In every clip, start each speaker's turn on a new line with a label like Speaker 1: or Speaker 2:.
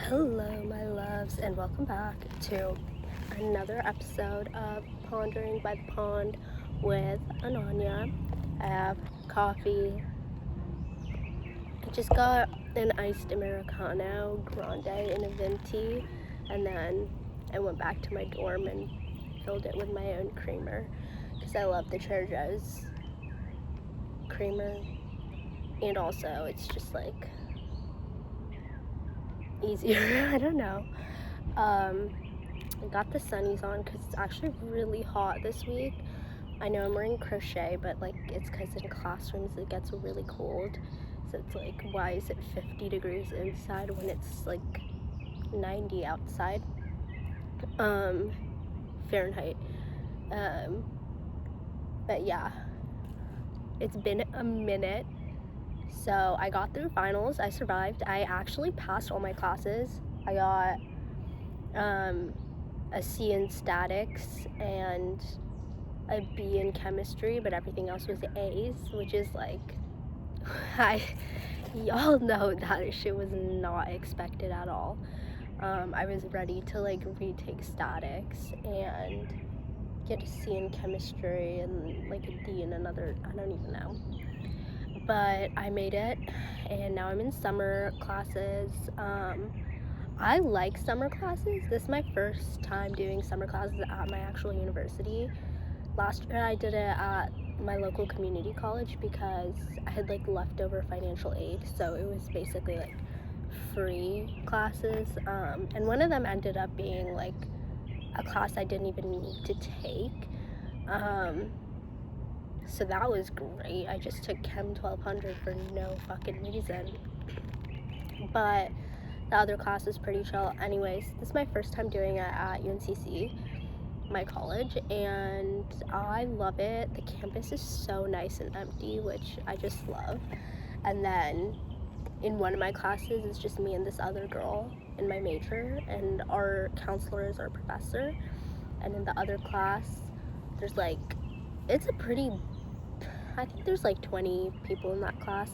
Speaker 1: Hello, my loves, and welcome back to another episode of Pondering by the Pond with Ananya. I have coffee. I just got an iced Americano grande in a venti, and then I went back to my dorm and filled it with my own creamer because I love the Trader Joe's creamer, and also it's just like easier. I don't know. I got the sunnies on because it's actually really hot this week. I know I'm wearing crochet, but like it's because in classrooms it gets really cold. So it's like, why is it 50 degrees inside when it's like 90 outside? Fahrenheit. But yeah, it's been a minute. So I got through finals. I survived. I actually passed all my classes. I got a C in statics and a B in chemistry, but everything else was A's, which is like, y'all know that shit was not expected at all. I was ready to like retake statics and get a C in chemistry and like a D in another, I don't even know. But I made it, and now I'm in summer classes. I like summer classes. This is my first time doing summer classes at my actual university. Last year I did it at my local community college because I had like leftover financial aid, so it was basically like free classes. And one of them ended up being like a class I didn't even need to take. So that was great. I just took Chem 1200 for no fucking reason. But the other class is pretty chill. Anyways, this is my first time doing it at UNCC, my college, and I love it. The campus is so nice and empty, which I just love. And then in one of my classes, it's just me and this other girl in my major, and our counselor is our professor. And in the other class, there's like, it's a pretty, I think there's like 20 people in that class,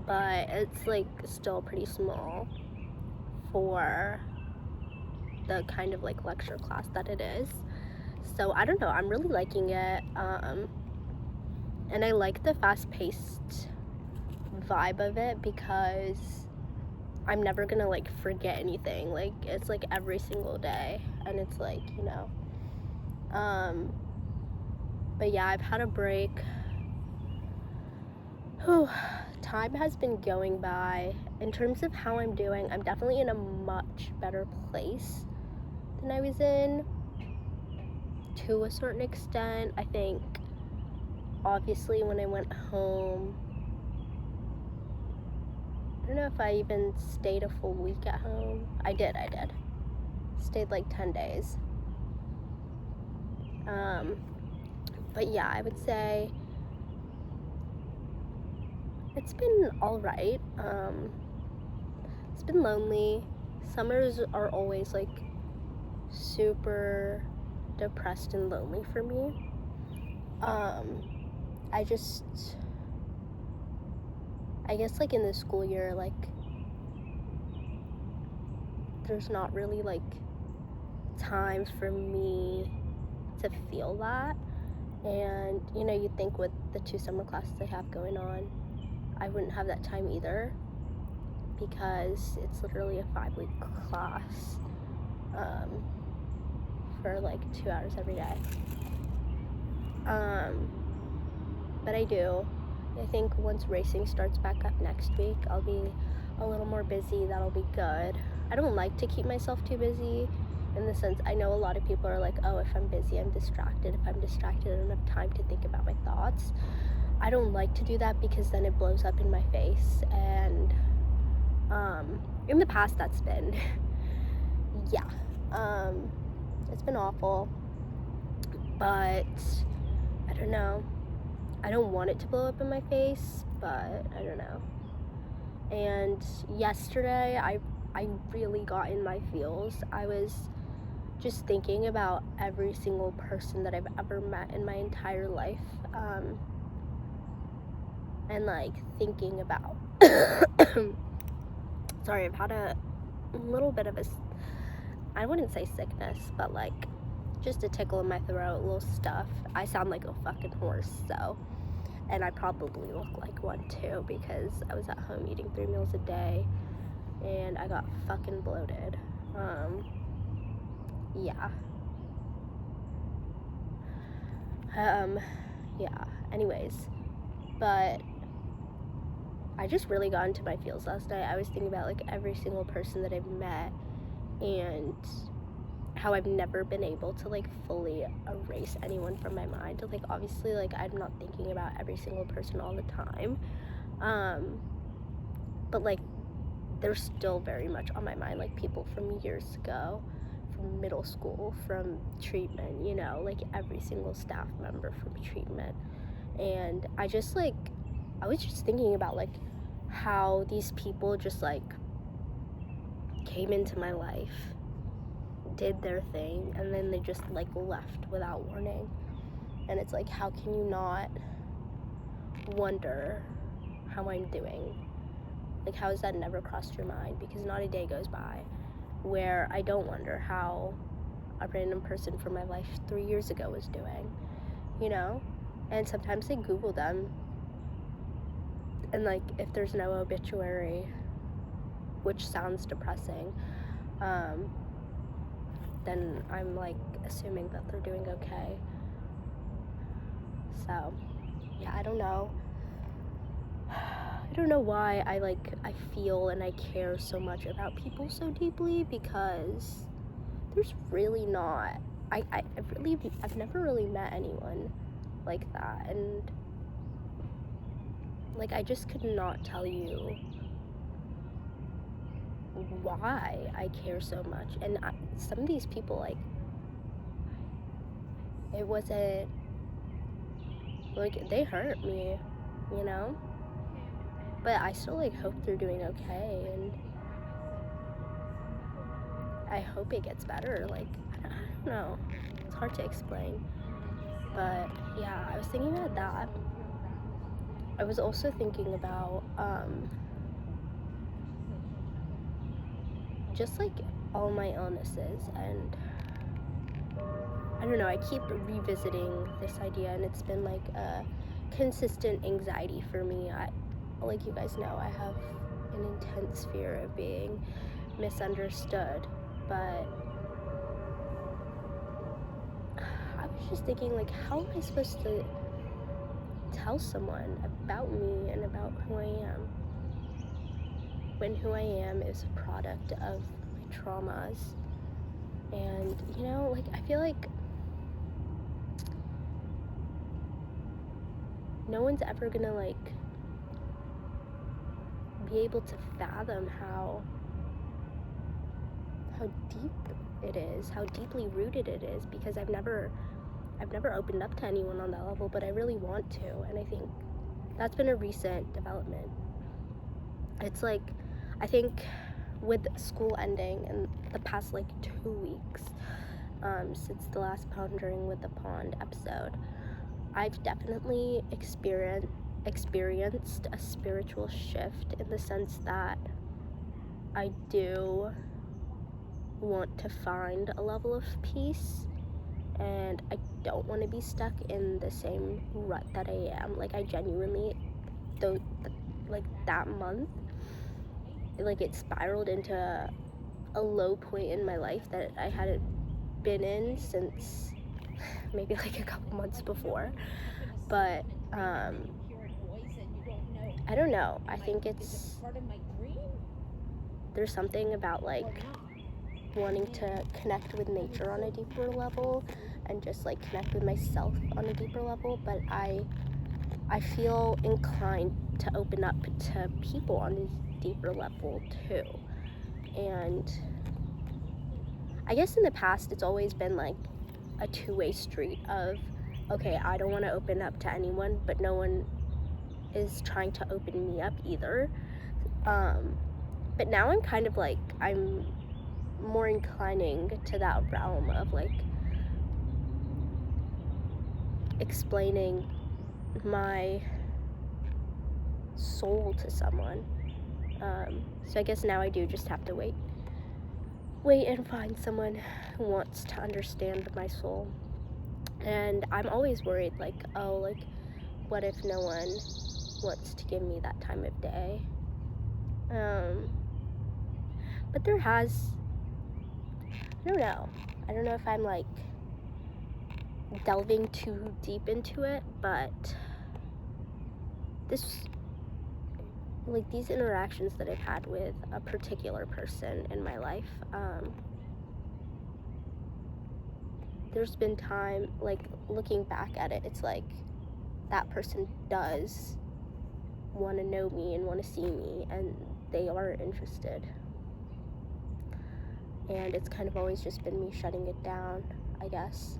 Speaker 1: but it's like still pretty small for the kind of like lecture class that it is. So I don't know, I'm really liking it. And I like the fast-paced vibe of it because I'm never gonna like forget anything. Like it's like every single day, and it's like, you know. But yeah, I've had a break. Time has been going by. In terms of how I'm doing, I'm definitely in a much better place than I was in, to a certain extent. I think obviously when I went home, I don't know if I even stayed a full week at home. I did. Stayed like 10 days. But yeah, I would say it's been alright. It's been lonely. Summers are always like super depressed and lonely for me. I guess like in the school year, like there's not really like time for me to feel that. And you know, you'd think with the 2 summer classes I have going on, I wouldn't have that time either, because it's literally a 5-week class for like 2 hours every day. But I do. I think once racing starts back up next week, I'll be a little more busy. That'll be good. I don't like to keep myself too busy, in the sense, I know a lot of people are like, oh, if I'm busy, I'm distracted. If I'm distracted, I don't have time to think about my thoughts. I don't like to do that because then it blows up in my face, and in the past that's been yeah, it's been awful, but I don't know. I don't want it to blow up in my face, but I don't know. And yesterday I really got in my feels. I was just thinking about every single person that I've ever met in my entire life, and like thinking about sorry, I've had a little bit of I wouldn't say sickness, but like just a tickle in my throat, a little stuff. I sound like a fucking horse, so, and I probably look like one too, because I was at home eating 3 meals a day and I got fucking bloated. Yeah. Yeah, anyways, but I just really got into my feels last night. I was thinking about like every single person that I've met and how I've never been able to like fully erase anyone from my mind. Like obviously like I'm not thinking about every single person all the time, but like they're still very much on my mind, like people from years ago, from middle school, from treatment, you know, like every single staff member from treatment. And I was just thinking about like how these people just like came into my life, did their thing, and then they just like left without warning. And it's like, how can you not wonder how I'm doing? Like, how has that never crossed your mind? Because not a day goes by where I don't wonder how a random person from my life 3 years ago was doing, you know? And sometimes I Google them, and like if there's no obituary, which sounds depressing, then I'm like assuming that they're doing okay. So yeah, I don't know why I feel and I care so much about people so deeply, because there's really not, I've never really met anyone like that, and like I just could not tell you why I care so much. And some of these people, like, it wasn't like they hurt me, you know, but I still like hope they're doing okay, and I hope it gets better. Like, I don't know, it's hard to explain, but yeah, I was thinking about that. I was also thinking about just like all my illnesses, and I don't know, I keep revisiting this idea, and it's been like a consistent anxiety for me. Like you guys know, I have an intense fear of being misunderstood, but I was just thinking, like, how am I supposed to tell someone about me and about who I am when who I am is a product of my traumas? And, you know, like, I feel like no one's ever gonna, like, be able to fathom how deep it is, how deeply rooted it is, because I've never opened up to anyone on that level, but I really want to, and I think that's been a recent development. It's like, I think with school ending in the past like 2 weeks, since the last Pondering with the Pond episode, I've definitely experienced a spiritual shift, in the sense that I do want to find a level of peace, and I don't want to be stuck in the same rut that I am. Like, I genuinely, though, like that month, like it spiraled into a low point in my life that I hadn't been in since maybe like a couple months before. But I don't know, I think there's something about like wanting to connect with nature on a deeper level, and just like connect with myself on a deeper level, but I feel inclined to open up to people on a deeper level too. And I guess in the past it's always been like a two-way street of, okay, I don't want to open up to anyone, but no one is trying to open me up either. But now I'm kind of like, I'm more inclining to that realm of like explaining my soul to someone. So I guess now I do just have to wait wait and find someone who wants to understand my soul. And I'm always worried, like, oh, like, what if no one wants to give me that time of day? But there has, I don't know if I'm, like, delving too deep into it, but this, like, these interactions that I've had with a particular person in my life, there's been time, like, looking back at it, it's like that person does want to know me and want to see me, and they are interested. And it's kind of always just been me shutting it down, I guess.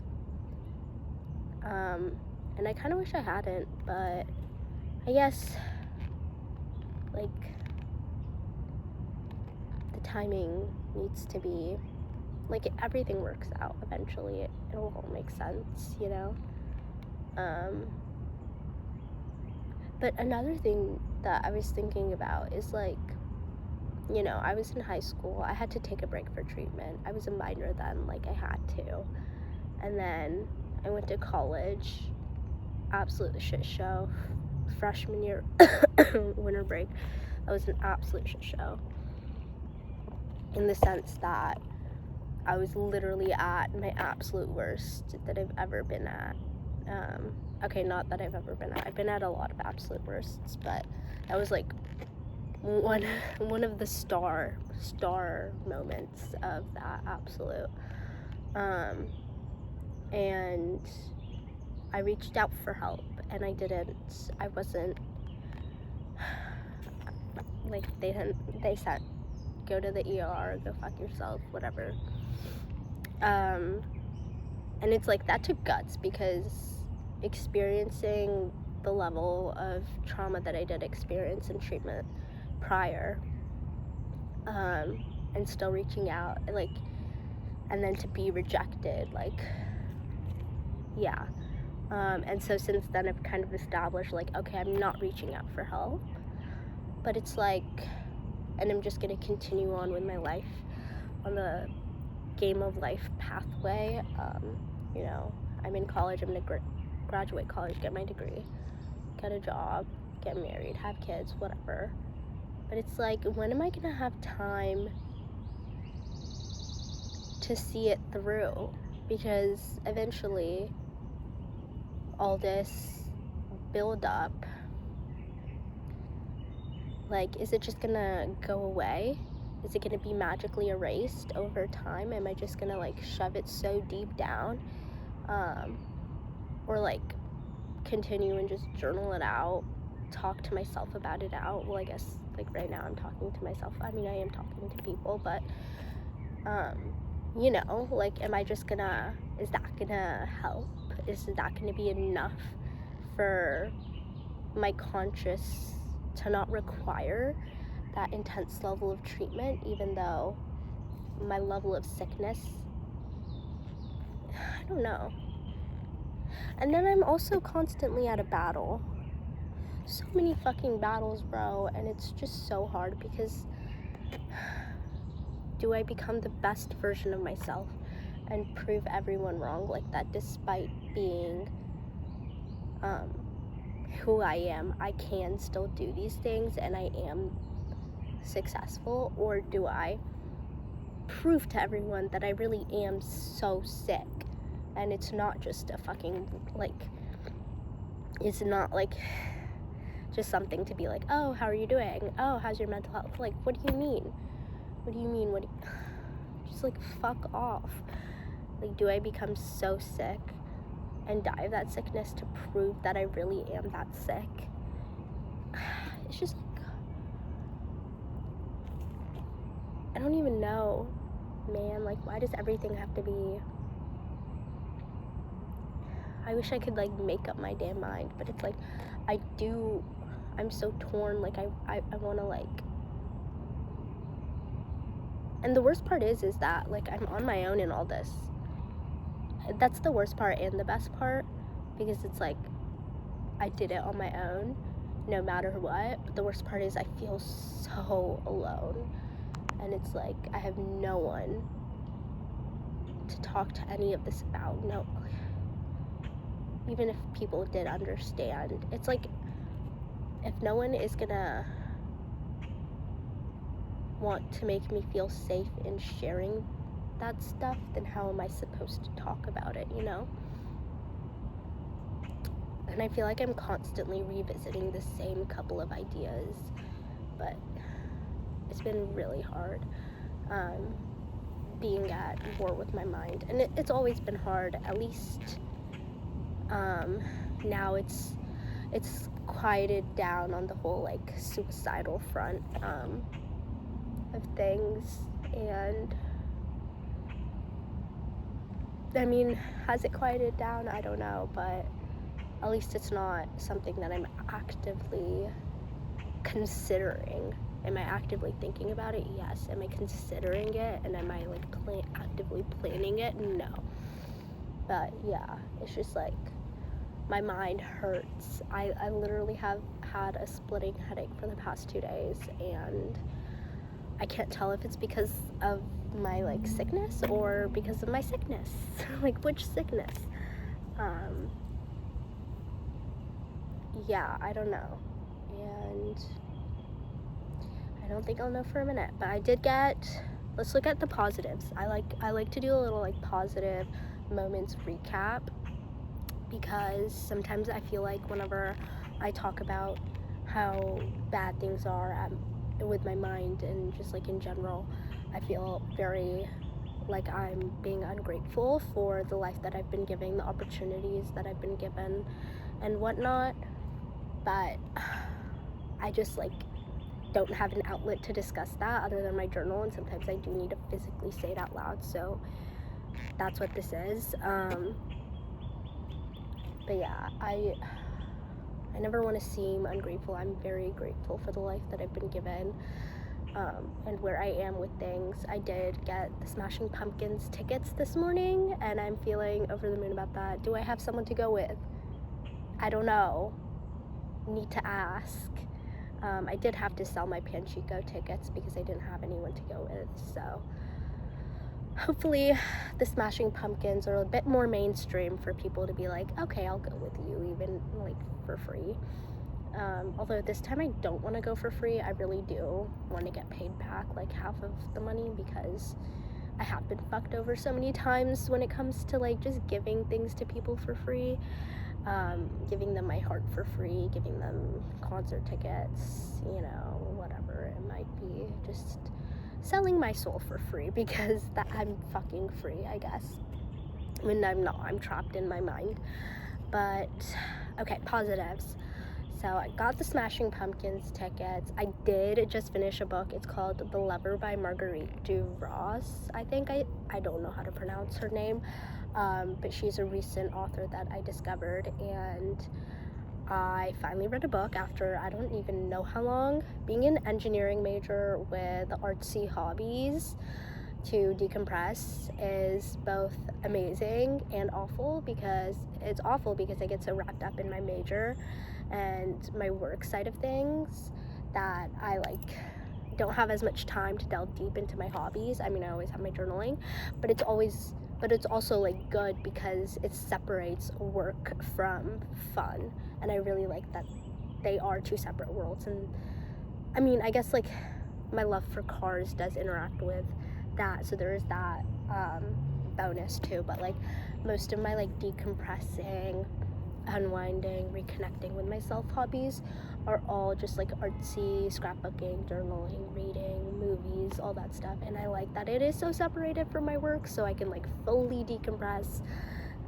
Speaker 1: And I kind of wish I hadn't, but I guess, like, the timing needs to be, like, everything works out eventually. It'll all make sense, you know? But another thing that I was thinking about is, like, you know, I was in high school. I had to take a break for treatment. I was a minor then, like, I had to. And then I went to college. Absolute shit show. Freshman year, winter break, that was an absolute shit show. In the sense that I was literally at my absolute worst that I've ever been at. Okay, not that I've ever been at. I've been at a lot of absolute worsts, but that was, like, one of the star moments of that absolute. And I reached out for help, and I wasn't, like, they said, go to the ER, go fuck yourself, whatever. And it's like, that took guts, because experiencing the level of trauma that I did experience in treatment prior, and still reaching out, like, and then to be rejected, like, yeah. And so since then I've kind of established, like, okay, I'm not reaching out for help, but it's like, and I'm just gonna continue on with my life on the game of life pathway. You know, I'm in college, I'm gonna graduate college, get my degree, get a job, get married, have kids, whatever. But it's like, when am I gonna have time to see it through? Because eventually all this build up, like, is it just gonna go away? Is it gonna be magically erased over time? Am I just gonna, like, shove it so deep down? Or, like, continue and just journal it out, talk to myself about it out? Well, I guess, like, right now I'm talking to myself. I mean, I am talking to people, but, you know, like, am I just gonna, is that gonna help? Is that gonna be enough for my conscious to not require that intense level of treatment, even though my level of sickness, I don't know. And then I'm also constantly at a battle. So many fucking battles, bro, and it's just so hard, because do I become the best version of myself and prove everyone wrong like that, despite being who I am, I can still do these things and I am successful? Or do I prove to everyone that I really am so sick, and it's not just a fucking, like, it's not, like, just something to be like, oh, how are you doing? Oh, how's your mental health? Like, what do you mean? Just, like, fuck off. Like, do I become so sick and die of that sickness to prove that I really am that sick? It's just, I don't even know, man. Like, why does everything have to be, I wish I could, like, make up my damn mind, but it's like, I'm so torn. Like, I want to, like, and the worst part is that, like, I'm on my own in all this. That's the worst part and the best part, because it's like, I did it on my own, no matter what. But the worst part is I feel so alone. and it's like I have no one to talk to any of this about. No, even if people did understand, it's like, if no one is gonna want to make me feel safe in sharing that stuff, then how am I supposed to talk about it, you know? And I feel like I'm constantly revisiting the same couple of ideas, but it's been really hard being at war with my mind. And it's always been hard. At least now it's quieted down on the whole like suicidal front of things. And I mean, has it quieted down? I don't know, but at least it's not something that I'm actively considering. Am I actively thinking about it? Yes. Am I considering it? And am I like actively planning it? No. But yeah, it's just like my mind hurts. I literally have had a splitting headache for the past 2 days, and I can't tell if it's because of my like sickness or because of my sickness. Like, which sickness? Yeah, I don't know. And I don't think I'll know for a minute, but I did get, let's look at the positives. I like to do a little like positive moments recap, because sometimes I feel like whenever I talk about how bad things are with my mind and just like in general, I feel very like I'm being ungrateful for the life that I've been given, the opportunities that I've been given and whatnot. But I just like don't have an outlet to discuss that other than my journal, and sometimes I do need to physically say it out loud, so that's what this is. But yeah, I never want to seem ungrateful. I'm very grateful for the life that I've been given, and where I am with things. I did get the Smashing Pumpkins tickets this morning, and I'm feeling over the moon about that. Do I have someone to go with? I don't know. Need to ask. I did have to sell my Panchico tickets because I didn't have anyone to go with, so hopefully the Smashing Pumpkins are a bit more mainstream for people to be like, okay, I'll go with you, even like for free. Although this time I don't want to go for free. I really do want to get paid back like half of the money, because I have been fucked over so many times when it comes to like just giving things to people for free. Giving them my heart for free, giving them concert tickets, you know, whatever it might be, just selling my soul for free, because that I'm fucking free, I guess. I mean, I'm not, I'm trapped in my mind. But okay, positives. So I got the Smashing Pumpkins tickets. I did just finish a book. It's called The Lover by Marguerite Duras. I think I don't know how to pronounce her name. But she's a recent author that I discovered, and I finally read a book after I don't even know how long. Being an engineering major with artsy hobbies to decompress is both amazing and awful, because it's awful because I get so wrapped up in my major and my work side of things that I like don't have as much time to delve deep into my hobbies. I mean, I always have my journaling, but it's also like good because it separates work from fun, and I really like that they are two separate worlds. And I mean, I guess like my love for cars does interact with that, so there is that bonus too. But like most of my like decompressing, unwinding, reconnecting with myself hobbies are all just like artsy, scrapbooking, journaling, reading, movies, all that stuff. And I like that it is so separated from my work, so I can like fully decompress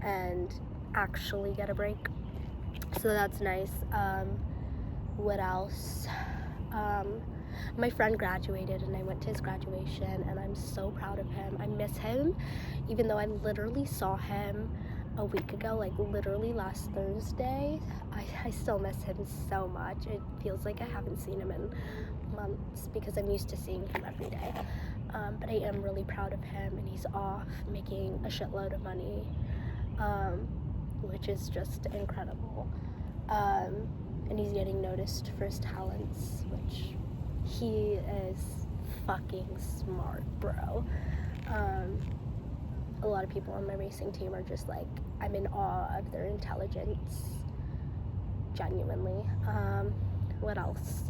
Speaker 1: and actually get a break. So that's nice. What else? My friend graduated, and I went to his graduation, and I'm so proud of him. I miss him, even though I literally saw him a week ago, like literally last Thursday. I still miss him so much. It feels like I haven't seen him in months because I'm used to seeing him every day. But I am really proud of him, and he's off making a shitload of money, which is just incredible. And he's getting noticed for his talents, which he is fucking smart, bro. A lot of people on my racing team are just like, I'm in awe of their intelligence, genuinely. What else?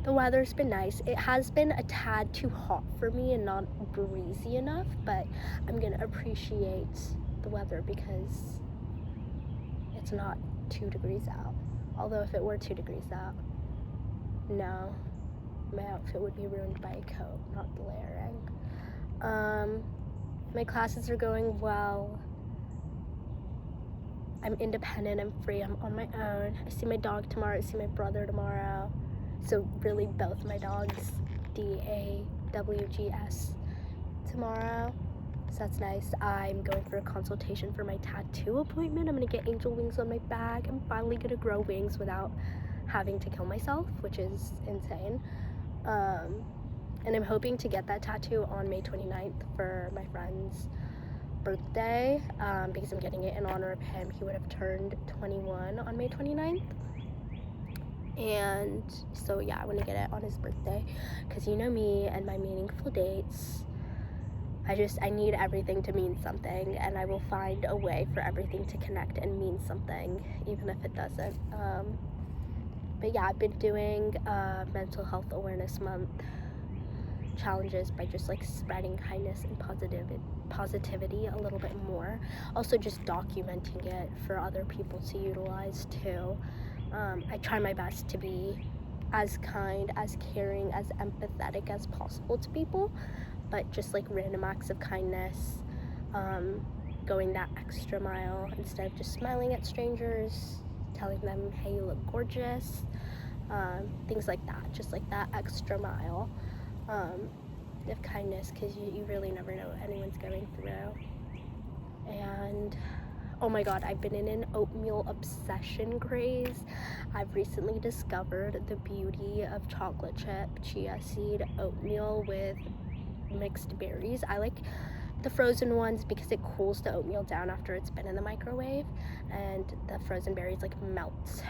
Speaker 1: The weather's been nice. It has been a tad too hot for me and not breezy enough, but I'm gonna appreciate the weather because it's not 2 degrees out. Although if it were 2 degrees out, no, my outfit would be ruined by a coat, not layering. My classes are going well. I'm independent, I'm free, I'm on my own. I see my dog tomorrow, I see my brother tomorrow. So really both my dogs, DAWGS, tomorrow. So that's nice. I'm going for a consultation for my tattoo appointment. I'm gonna get angel wings on my back. I'm finally gonna grow wings without having to kill myself, which is insane. And I'm hoping to get that tattoo on May 29th for my friend's birthday, because I'm getting it in honor of him. He would have turned 21 on May 29th. And so yeah, I want to get it on his birthday because you know me and my meaningful dates. I need everything to mean something, and I will find a way for everything to connect and mean something, even if it doesn't. But yeah, I've been doing mental health awareness month challenges by just like spreading kindness and positivity a little bit more. Also just documenting it for other people to utilize too. I try my best to be as kind, as caring, as empathetic as possible to people, but just like random acts of kindness, going that extra mile instead of just smiling at strangers, telling them, hey, you look gorgeous, things like that, just like that extra mile of kindness, because you really never know what anyone's going through. And oh my god, I've been in an oatmeal obsession craze. I've recently discovered the beauty of chocolate chip chia seed oatmeal with mixed berries. I like the frozen ones because it cools the oatmeal down after it's been in the microwave, and the frozen berries like melt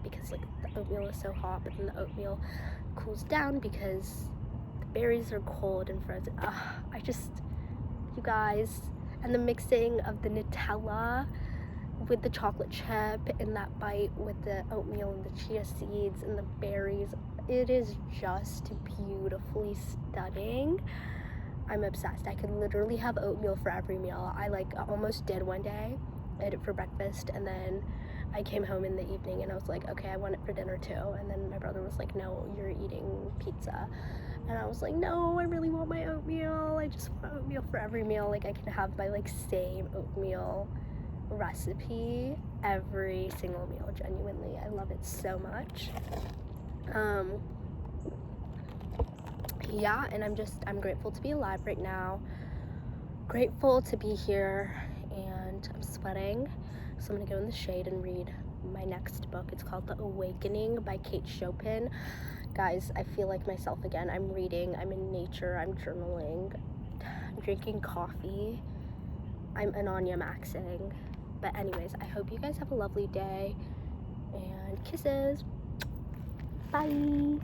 Speaker 1: because like the oatmeal is so hot, but then the oatmeal cools down because the berries are cold and frozen. You guys, and the mixing of the Nutella with the chocolate chip in that bite with the oatmeal and the chia seeds and the berries, it is just beautifully stunning. I'm obsessed. I could literally have oatmeal for every meal. I almost did one day. I ate it for breakfast, and then I came home in the evening and I was like, okay, I want it for dinner too. And then my brother was like, no, you're eating pizza. And I was like, no, I really want my oatmeal. I just want oatmeal for every meal. Like I can have my same oatmeal recipe every single meal. Genuinely, I love it so much. Yeah, and I'm grateful to be alive right now, grateful to be here, and I'm sweating, so I'm gonna go in the shade and read my next book. It's called The Awakening by Kate Chopin. Guys, I feel like myself again. I'm reading, I'm in nature, I'm journaling, I'm drinking coffee, I'm Ananya maxing. But anyways, I hope you guys have a lovely day, and kisses. Bye.